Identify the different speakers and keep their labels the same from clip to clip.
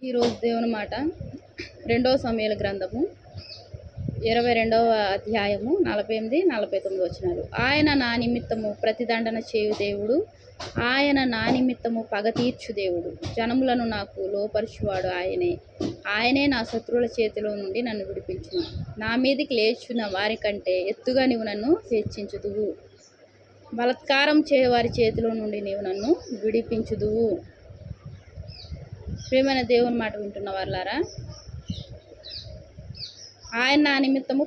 Speaker 1: ఈరోజు దేవుని మాట 2వ సమూయేలు గ్రంథము 22వ అధ్యాయము 48, 49 వచనాలు. ఆయన నా నిమిత్తము ప్రతిదండన చేయు దేవుడు, ఆయన నా నిమిత్తము పగ తీర్చు దేవుడు. జనములను నాకు లోపరుచువాడు ఆయనే. ఆయనే నా శత్రువుల చేతిలో నుండి నన్ను విడిపించును. నా మీదికి లేచున్న వారి కంటే ఎత్తుగా నీవు నన్ను హెచ్చించుదువు. బలాత్కారం చేయవారి చేతిలో నుండి నీవు నన్ను విడిపించుదువు. ప్రియమైన దేవుని మాట వింటున్న వాళ్ళారా, ఆయన నా నిమిత్తము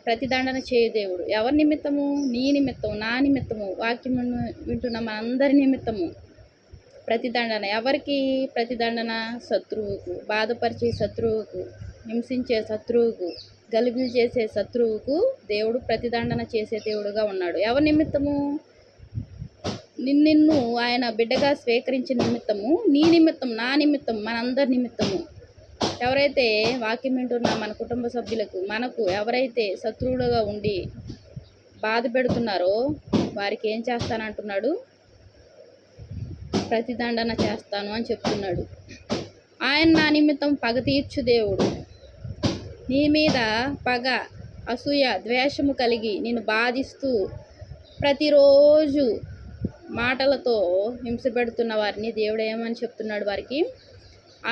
Speaker 1: ప్రతిదండన చేయు దేవుడు. ఎవరి నిమిత్తము? నీ నిమిత్తము, నా నిమిత్తము, వాక్యం వింటున్న మనందరి నిమిత్తము ప్రతిదండన. ఎవరికి ప్రతిదండన? శత్రువుకు, బాధపరిచే శత్రువుకు, హింసించే శత్రువుకు, గలిబిలి చేసే శత్రువుకు దేవుడు ప్రతిదండన చేసే దేవుడుగా ఉన్నాడు. ఎవరి నిమిత్తము? నిన్ను ఆయన బిడ్డగా స్వీకరించిన నిమిత్తము, నీ నిమిత్తం, నా నిమిత్తం, మనందరి నిమిత్తము. ఎవరైతే వాక్యం వింటున్న మన కుటుంబ సభ్యులకు, మనకు ఎవరైతే శత్రువులుగా ఉండి బాధ పెడుతున్నారో వారికి ఏం చేస్తానంటున్నాడు? ప్రతిదండన చేస్తాను అని చెప్తున్నాడు. ఆయన నా నిమిత్తం పగ తీర్చు దేవుడు. నీ మీద పగ, అసూయ, ద్వేషము కలిగి నిన్ను బాధిస్తూ ప్రతిరోజు మాటలతో హింస పెడుతున్న వారిని దేవుడు ఏమని చెప్తున్నాడు? వారికి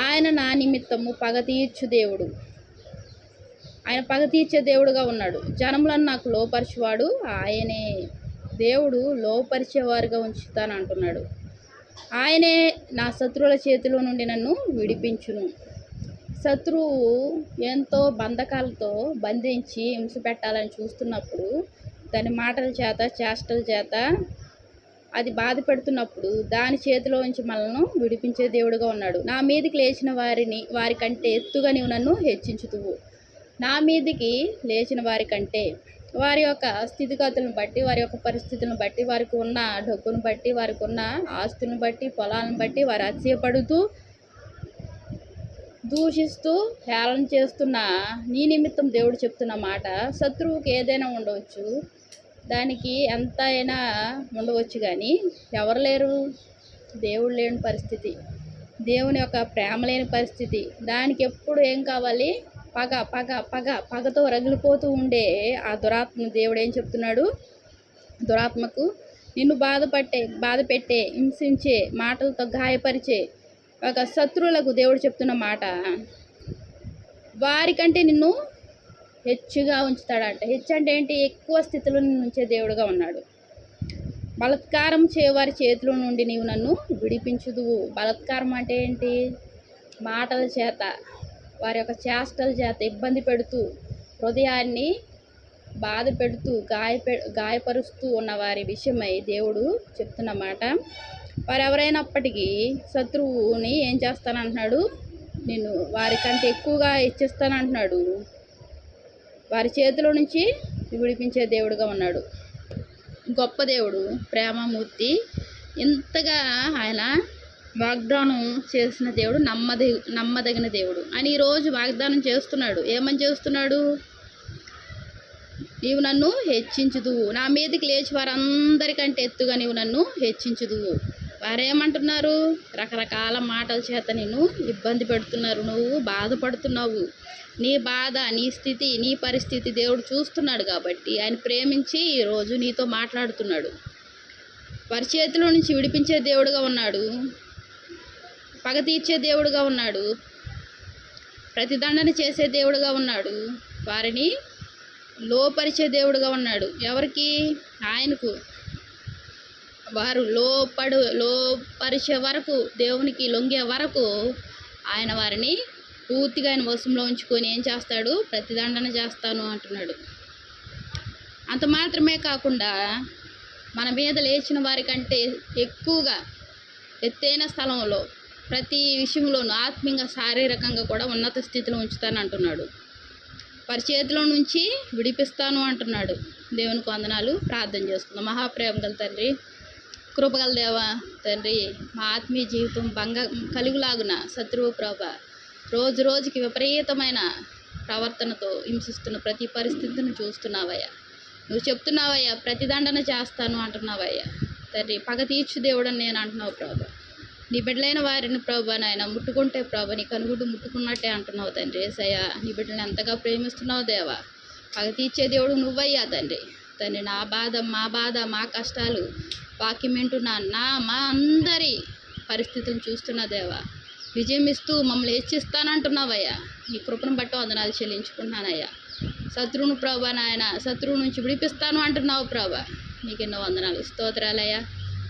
Speaker 1: ఆయన నా నిమిత్తము పగ తీర్చు దేవుడు. ఆయన పగ తీర్చే దేవుడుగా ఉన్నాడు. జనములను నాకు లోపరిచేవాడు ఆయనే. దేవుడు లోపరిచేవారుగా ఉంచుతాను అంటున్నాడు. ఆయనే నా శత్రువుల చేతిలో నుండి నన్ను విడిపించును. శత్రువు ఎంతో బంధకాలతో బంధించి హింస పెట్టాలని చూస్తున్నప్పుడు, దాని మాటల చేత, చేష్టల చేత అది బాధ పెడుతున్నప్పుడు దాని చేతిలో నుంచి మనల్ని విడిపించే దేవుడుగా ఉన్నాడు. నా మీదికి లేచిన వారికంటే ఎత్తుగా నీవు నన్ను హెచ్చించుతువు. నా మీదికి లేచిన వారికంటే, వారి యొక్క స్థితిగతులను బట్టి, వారి యొక్క పరిస్థితులను బట్టి, వారికి ఉన్న డబ్బును బట్టి, వారికి ఉన్న ఆస్తులను బట్టి, పొలాలను బట్టి వారు అతిశయపడుతూ, దూషిస్తూ, హేళన చేస్తున్న నీ నిమిత్తం దేవుడు చెప్తున్న మాట, శత్రువుకి ఏదైనా ఉండవచ్చు, దానికి ఎంత అయినా ఉండవచ్చు, కానీ ఎవరు లేరు? దేవుడు లేని పరిస్థితి, దేవుని యొక్క ప్రేమ లేని పరిస్థితి. దానికి ఎప్పుడు ఏం కావాలి? పగ పగ పగ పగతో రగిలిపోతూ ఉండే ఆ దురాత్మ దేవుడు ఏం చెప్తున్నాడు? దురాత్మకు, నిన్ను బాధ పెట్టే, హింసించే, మాటలతో గాయపరిచే ఒక శత్రువులకు దేవుడు చెప్తున్న మాట, వారికంటే నిన్ను హెచ్చుగా ఉంచుతాడంట. హెచ్చు అంటే ఏంటి? ఎక్కువ స్థితిలో ఉంచే దేవుడుగా ఉన్నాడు. బలాత్కారం చేయవారి చేతిలో నుండి నీవు నన్ను విడిపించుదువు. బలాత్కారం అంటే ఏంటి? మాటల చేత, వారి యొక్క చేష్టల చేత ఇబ్బంది పెడుతూ, హృదయాన్ని బాధ పెడుతూ, గాయపరుస్తూ ఉన్న వారి విషయమై దేవుడు చెప్తున్న మాట. వారు ఎవరైనప్పటికీ శత్రువుని ఏం చేస్తానంటున్నాడు? నిన్ను వారికంటే ఎక్కువగా హెచ్చిస్తానంటున్నాడు. వారి చేతిలో నుంచి విడిపించే దేవుడుగా ఉన్నాడు. గొప్ప దేవుడు, ప్రేమమూర్తి. ఇంతగా ఆయన వాగ్దానం చేసిన దేవుడు, నమ్మదగిన దేవుడు అని ఈరోజు వాగ్దానం చేస్తున్నాడు. ఏమని చేస్తున్నాడు? నీవు నన్ను హెచ్చించుదువు. నా మీదకి లేచి వారందరికంటే ఎత్తుగా నీవు నన్ను హెచ్చించుదువు. వారేమంటున్నారు? రకరకాల మాటల చేత నిన్ను ఇబ్బంది పెడుతున్నారు, నువ్వు బాధపడుతున్నావు. నీ బాధ, నీ స్థితి, నీ పరిస్థితి దేవుడు చూస్తున్నాడు కాబట్టి ఆయన ప్రేమించి ఈరోజు నీతో మాట్లాడుతున్నాడు. వారి చేతిలో నుంచి విడిపించే దేవుడుగా ఉన్నాడు. పగ తీర్చే దేవుడుగా ఉన్నాడు. ప్రతిదండన చేసే దేవుడుగా ఉన్నాడు. వారిని లోపరిచే దేవుడుగా ఉన్నాడు. ఎవరికి? ఆయనకు. వారు లోపరిచే వరకు, దేవునికి లొంగే వరకు ఆయన వారిని పూర్తిగా ఆయన వశంలో ఉంచుకొని ఏం చేస్తాడు? ప్రతిదండన చేస్తాను అంటున్నాడు. అంత మాత్రమే కాకుండా మన మీద లేచిన వారికంటే ఎక్కువగా ఎత్తైన స్థలంలో ప్రతి విషయంలోనూ ఆత్మీయంగా, శారీరకంగా కూడా ఉన్నత స్థితిలో ఉంచుతాను అంటున్నాడు. వారి చేతిలో నుంచి విడిపిస్తాను అంటున్నాడు. దేవునికి వందనాలు. ప్రార్థన చేసుకుందాం. మహాప్రేమ గల తండ్రి, కృపగల దేవా తండ్రి, మా ఆత్మీయ జీవితం కలుగులాగున శత్రువు ప్రభ రోజు రోజుకి విపరీతమైన ప్రవర్తనతో హింసిస్తున్న ప్రతి పరిస్థితిని చూస్తున్నావయ్యా. నువ్వు చెప్తున్నావయ్యా, ప్రతిదండన చేస్తాను అంటున్నావయ్యా తండ్రి. పగ తీర్చు దేవుడని నేను అంటున్నావు ప్రభా. నీ బిడ్డలైన వారిని ప్రభా నాయన ముట్టుకుంటే ప్రభా నీ కనుగుడ్డు ముట్టుకున్నట్టే అంటున్నావు తండ్రి. యేసయ్యా నీ బిడ్డలను ఎంతగా ప్రేమిస్తున్నావు దేవా. పగ తీర్చే దేవుడు నువ్వయ్యా తండ్రి. తండ్రి నా బాధ మా కష్టాలు వాక్యం వింటున్నా మా అందరి పరిస్థితులను చూస్తున్న దేవా విజయం ఇస్తూ మమ్మల్ని హెచ్చిస్తానంటున్నావయ్యా. నీ కృపను బట్టి వందనాలు చెల్లించుకుంటున్నానయ్యా. శత్రువును ప్రభా నాయన శత్రువు నుంచి విడిపిస్తాను అంటున్నావు ప్రభా. నీకెన్నో వందనాలు స్తోత్రాలయ్యా.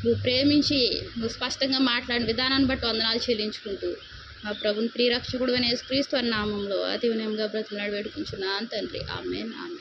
Speaker 1: నువ్వు ప్రేమించి నువ్వు స్పష్టంగా మాట్లాడిన విధానాన్ని బట్టి వందనాలు చెల్లించుకుంటూ మా ప్రభుని ప్రియరక్షకుడు అనే యేసుక్రీస్తు నామంలో అతి వినయంగా బ్రతిమలాడి వేడుకుంటున్నాను తండ్రి. ఆమేన్ ఆమేన్.